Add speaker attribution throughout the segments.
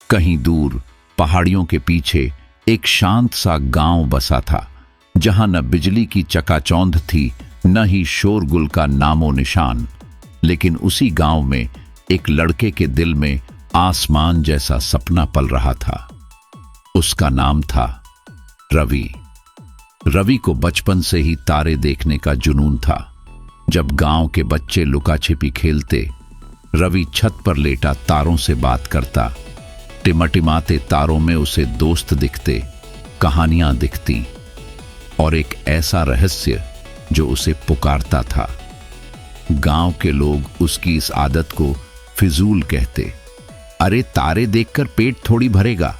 Speaker 1: कहीं दूर पहाड़ियों के पीछे एक शांत सा गांव बसा था, जहां न बिजली की चकाचौंध थी, न ही शोरगुल का नामो निशान। लेकिन उसी गांव में एक लड़के के दिल में आसमान जैसा सपना पल रहा था। उसका नाम था रवि। रवि को बचपन से ही तारे देखने का जुनून था। जब गांव के बच्चे लुका छिपी खेलते, रवि छत पर लेटा तारों से बात करता। टिमटिमाते तारों में उसे दोस्त दिखते, कहानियां दिखती और एक ऐसा रहस्य जो उसे पुकारता था। गांव के लोग उसकी इस आदत को फिजूल कहते। अरे तारे देखकर पेट थोड़ी भरेगा,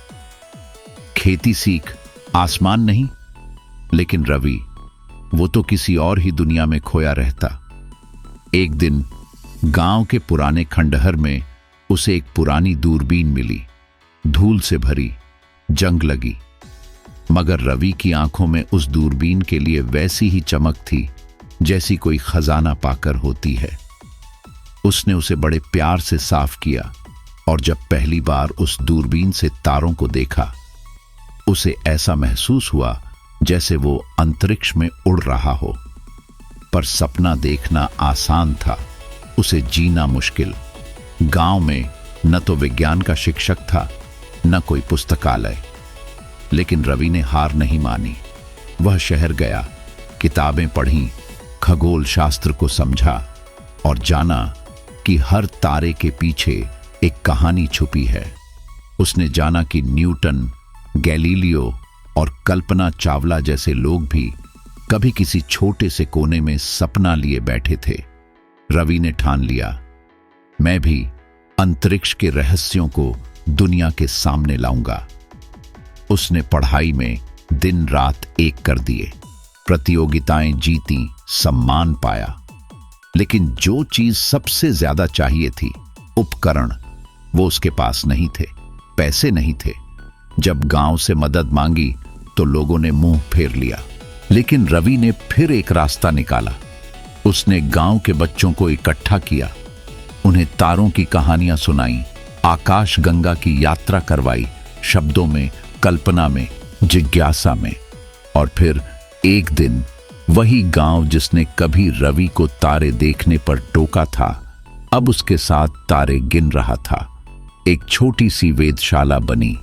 Speaker 1: खेती सीख, आसमान नहीं। लेकिन रवि, वो तो किसी और ही दुनिया में खोया रहता। एक दिन गांव के पुराने खंडहर में उसे एक पुरानी दूरबीन मिली, धूल से भरी, जंग लगी। मगर रवि की आंखों में उस दूरबीन के लिए वैसी ही चमक थी जैसी कोई खजाना पाकर होती है। उसने उसे बड़े प्यार से साफ किया और जब पहली बार उस दूरबीन से तारों को देखा, उसे ऐसा महसूस हुआ जैसे वो अंतरिक्ष में उड़ रहा हो। पर सपना देखना आसान था, उसे जीना मुश्किल। गांव में न तो विज्ञान का शिक्षक था, न कोई पुस्तकालय। लेकिन रवि ने हार नहीं मानी। वह शहर गया, किताबें पढ़ीं, खगोल शास्त्र को समझा और जाना कि हर तारे के पीछे एक कहानी छुपी है। उसने जाना कि न्यूटन, गैलीलियो और कल्पना चावला जैसे लोग भी कभी किसी छोटे से कोने में सपना लिए बैठे थे। रवि ने ठान लिया, मैं भी अंतरिक्ष के रहस्यों को दुनिया के सामने लाऊंगा। उसने पढ़ाई में दिन रात एक कर दिए, प्रतियोगिताएं जीती, सम्मान पाया। लेकिन जो चीज सबसे ज्यादा चाहिए थी, उपकरण, वो उसके पास नहीं थे, पैसे नहीं थे। जब गांव से मदद मांगी तो लोगों ने मुंह फेर लिया। लेकिन रवि ने फिर एक रास्ता निकाला। उसने गांव के बच्चों को इकट्ठा किया, उन्हें तारों की कहानियां सुनाई, आकाश गंगा की यात्रा करवाई, शब्दों में, कल्पना में, जिज्ञासा में। और फिर एक दिन वही गांव जिसने कभी रवि को तारे देखने पर टोका था, अब उसके साथ तारे गिन रहा था। एक छोटी सी वेधशाला बनी,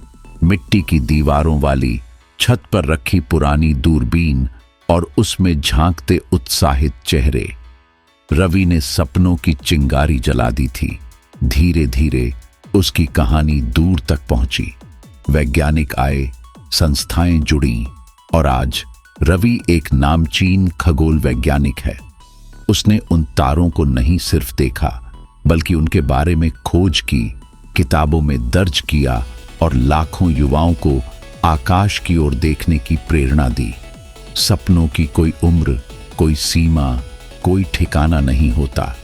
Speaker 1: मिट्टी की दीवारों वाली, छत पर रखी पुरानी दूरबीन और उसमें झांकते उत्साहित चेहरे। रवि ने सपनों की चिंगारी जला दी थी। धीरे धीरे उसकी कहानी दूर तक पहुंची। वैज्ञानिक आए, संस्थाएं जुड़ी और आज रवि एक नामचीन खगोल वैज्ञानिक है। उसने उन तारों को नहीं सिर्फ देखा, बल्कि उनके बारे में खोज की, किताबों में दर्ज किया और लाखों युवाओं को आकाश की ओर देखने की प्रेरणा दी। सपनों की कोई उम्र, कोई सीमा, कोई ठिकाना नहीं होता।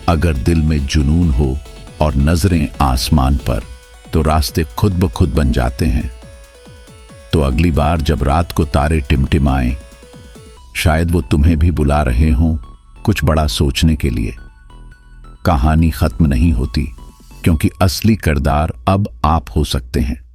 Speaker 1: अगर दिल में जुनून हो और नजरें आसमान पर, तो रास्ते खुद ब खुद बन जाते हैं। तो अगली बार जब रात को तारे टिमटिमाएं, शायद वो तुम्हें भी बुला रहे हों कुछ बड़ा सोचने के लिए। कहानी खत्म नहीं होती, क्योंकि असली किरदार अब आप हो सकते हैं।